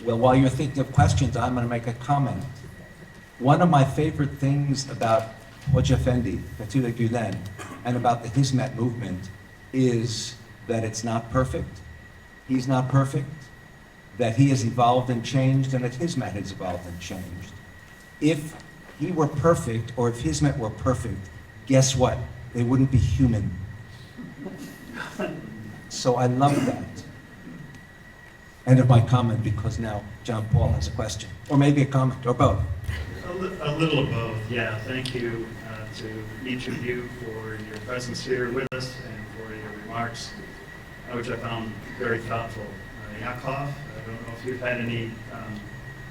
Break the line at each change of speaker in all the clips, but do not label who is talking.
Well, while you're thinking of questions, I'm going to make a comment. One of my favorite things about Hoca Efendi, Fethullah Gülen, and about the Hizmet movement is that it's not perfect. He's not perfect. That he has evolved and changed, and that Hizmet has evolved and changed. If he were perfect, or if Hizmet were perfect, guess what? They wouldn't be human. So I love that. End of my comment, because now John Paul has a question, or maybe a comment, or both.
A little of both, yeah. Thank you to each of you for your presence here with us and for your remarks, which I found very thoughtful. Yakov, I don't know if you've had any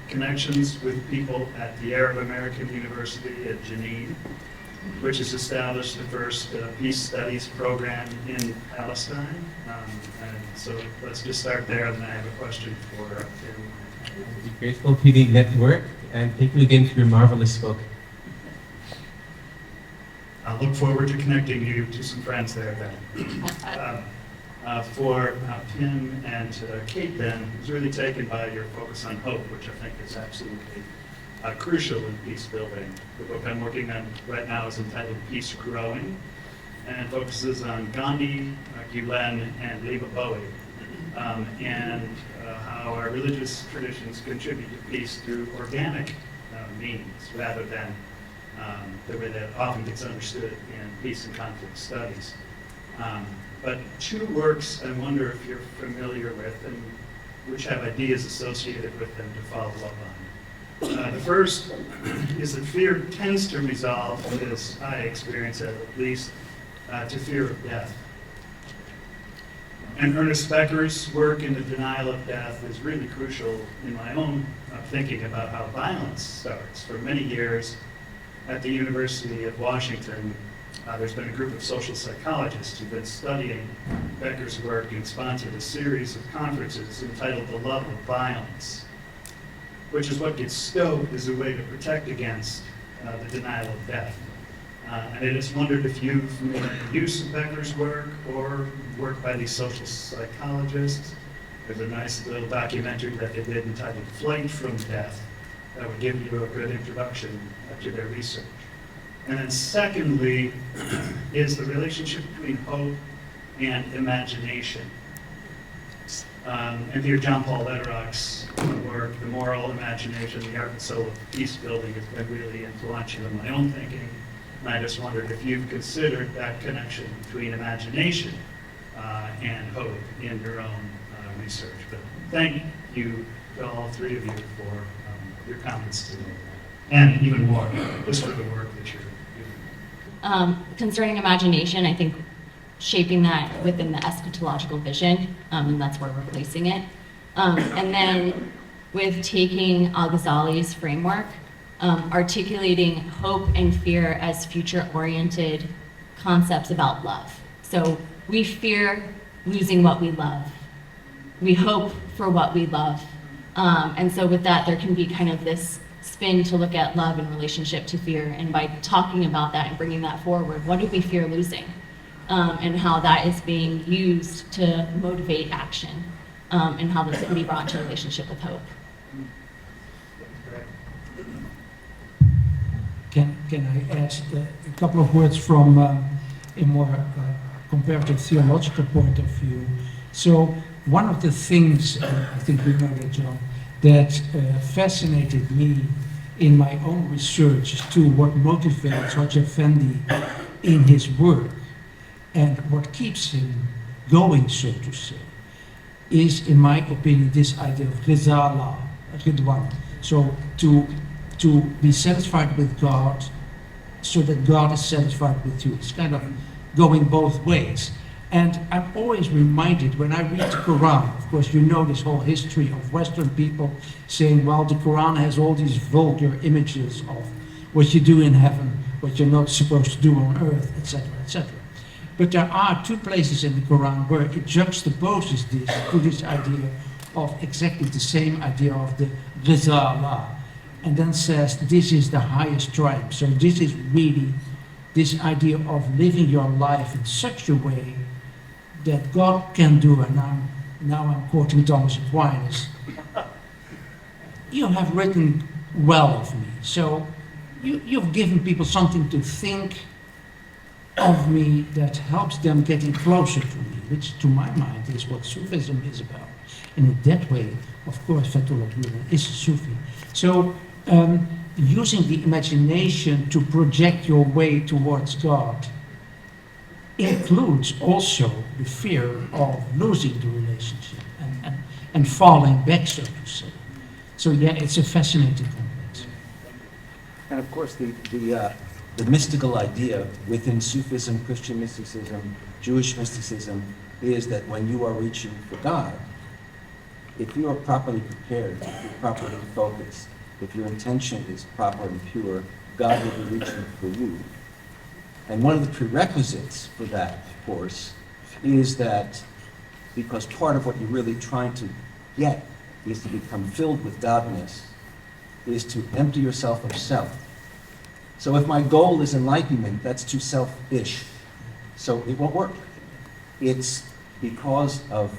connections with people at the Arab American University at Jenin, which has established the first peace studies program in Palestine. And so let's just start there, and then I have a question for Tim.
I'd be grateful to the network, and thank you again for your marvelous book.
I'll look forward to connecting you to some friends there then. For Tim and Kate then, I was really taken by your focus on hope, which I think is absolutely crucial in peace building. The book I'm working on right now is entitled Peace Growing, and focuses on Gandhi, Gülen, and Leva Bowie, and how our religious traditions contribute to peace through organic means rather than the way that often gets understood in peace and conflict studies. But two works I wonder if you're familiar with, and which have ideas associated with them to follow up on. The first is that fear tends to resolve, as I experience it at least, to fear of death. And Ernest Becker's work in the denial of death is really crucial in my own thinking about how violence starts. For many years at the University of Washington, there's been a group of social psychologists who've been studying Becker's work and sponsored a series of conferences entitled The Love of Violence, which is what gets stoked as a way to protect against the denial of death. And I just wondered if you've made use of Becker's work or work by these social psychologists. There's a nice little documentary that they did entitled Flight from Death that would give you a good introduction to their research. And then secondly is the relationship between hope and imagination. And here John Paul Lederach's work, The Moral Imagination, the Art and Soul of Peace Building, has been really influential in my own thinking. And I just wondered if you've considered that connection between imagination and hope in your own research. But thank you to all three of you for your comments today. And even more, just for the work that you're doing.
Concerning imagination, I think shaping that within the eschatological vision, and that's where we're placing it. And then with taking Al-Ghazali's framework, articulating hope and fear as future-oriented concepts about love. So we fear losing what we love. We hope for what we love. And so with that, there can be kind of this spin to look at love in relationship to fear. And by talking about that and bringing that forward, what do we fear losing? And how that is being used to motivate action, and how this can be brought to a relationship with hope.
Can I add a couple of words from a more comparative theological point of view? So one of the things, I think we know that, John, that fascinated me in my own research as to what motivates Hoca Efendi in his work and what keeps him going, so to say, is, in my opinion, this idea of rizala, ridwan. So to be satisfied with God so that God is satisfied with you. It's kind of going both ways. And I'm always reminded when I read the Quran, of course you know this whole history of Western people saying, well, the Quran has all these vulgar images of what you do in heaven, what you're not supposed to do on earth, etc., etc. But there are two places in the Quran where it juxtaposes this to this idea of exactly the same idea of the rizala, and then says this is the highest triumph. So this is really this idea of living your life in such a way that God can do, and now I'm quoting Thomas Aquinas, you have written well of me. So you've given people something to think of me that helps them getting closer to me, which to my mind is what Sufism is about. And in that way, of course, Fethullah Gulen is a Sufi. So using the imagination to project your way towards God includes also the fear of losing the relationship and falling back, so to say. So yeah, it's a fascinating complex.
And of course, the mystical idea within Sufism, Christian mysticism, Jewish mysticism, is that when you are reaching for God, if you are properly prepared, if you're properly focused, if your intention is proper and pure, God will be reaching for you. And one of the prerequisites for that, of course, is that because part of what you're really trying to get is to become filled with Godness, is to empty yourself of self. So if my goal is enlightenment, that's too selfish. So it won't work. It's because of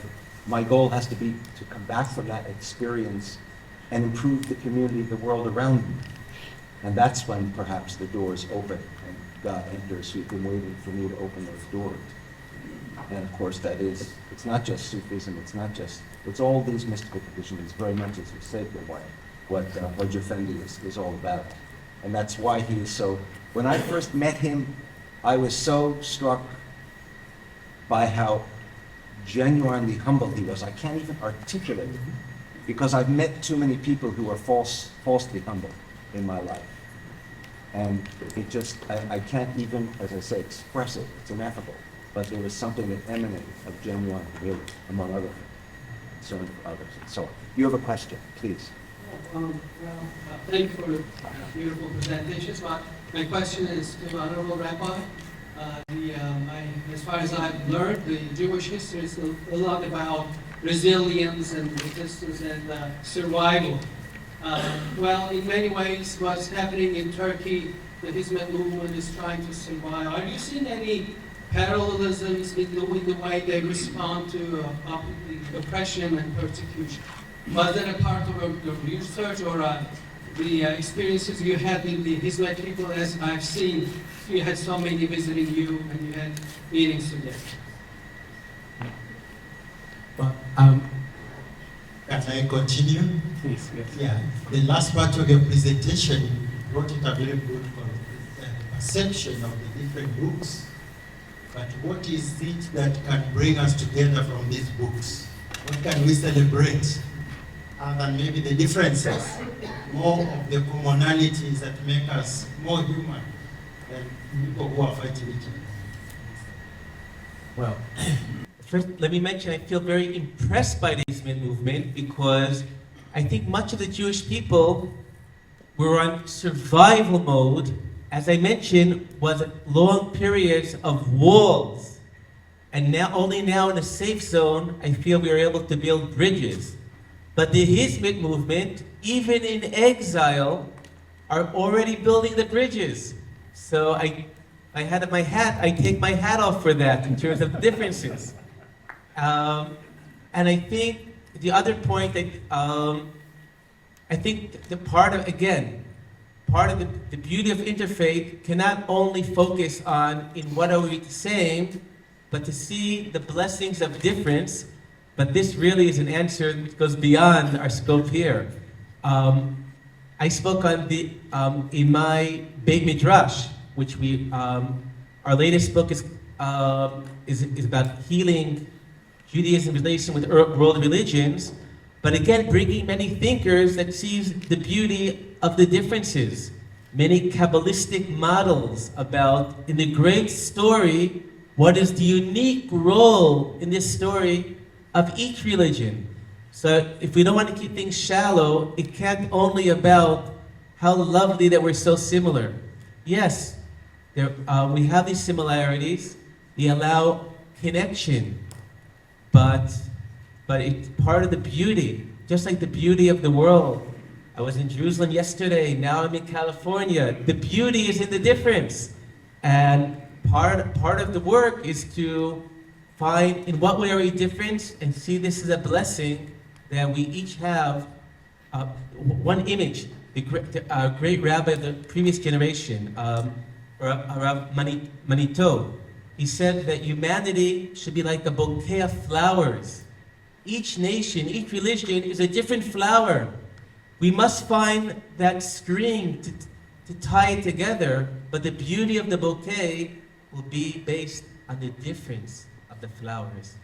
my goal has to be to come back from that experience and improve the community, the world around me. And that's when perhaps the doors open and God enters, who's been waiting for me to open those doors. And of course it's not just Sufism, it's all these mystical traditions, very much as you said, what Hajj Effendi is all about. And that's why he is so, when I first met him, I was so struck by how genuinely humble he was. I can't even articulate it, because I've met too many people who are falsely humble in my life. And it just, I can't even, as I say, express it. It's ineffable. But there was something that emanated of genuine humility, among other things, concern for others, and so on. You have a question, please.
Thank you for the beautiful presentations. My question is to the Honorable Rabbi. As far as I've learned, the Jewish history is a lot about resilience and resistance and survival. Well, in many ways, what's happening in Turkey, the Hizmet movement is trying to survive. Are you seeing any parallelisms in the way they respond to oppression and persecution? Was that a part of the research or the experiences you had with the Hizmet people? As I've seen, you had so many visiting you and you had meetings together.
Well,
Can I continue?
please, yes.
Yeah. The last part of your presentation, you brought it a very good perception of the different books. But what is it that can bring us together from these books? What can we celebrate? Other than maybe the differences, more of the commonalities that make us more human than people who are fighting each other.
Well, first, let me mention I feel very impressed by the Hizmet movement because I think much of the Jewish people were on survival mode. As I mentioned, was long periods of walls. And now, only now in a safe zone, I feel we were able to build bridges. But the Hizmet movement, even in exile, are already building the bridges. So I take my hat off for that in terms of differences. And I think the other point that, I think the part of the beauty of Interfaith cannot only focus on in what are we the same, but to see the blessings of difference. But this really is an answer that goes beyond our scope here. I spoke on in my Beit Midrash, which our latest book is about healing Judaism in relation with world religions. But again, bringing many thinkers that sees the beauty of the differences. Many Kabbalistic models about, in the great story, what is the unique role in this story of each religion. So if we don't want to keep things shallow, it can't only about how lovely that we're so similar. Yes, we have these similarities. They allow connection, but it's part of the beauty, just like the beauty of the world. I was in Jerusalem yesterday, now I'm in California. The beauty is in the difference. And part of the work is to find in what way are we different and see this as a blessing that we each have One image, the great rabbi of the previous generation, Rav Manito, he said that humanity should be like a bouquet of flowers. Each nation, each religion is a different flower. We must find that string to tie it together, but the beauty of the bouquet will be based on the difference of the flowers.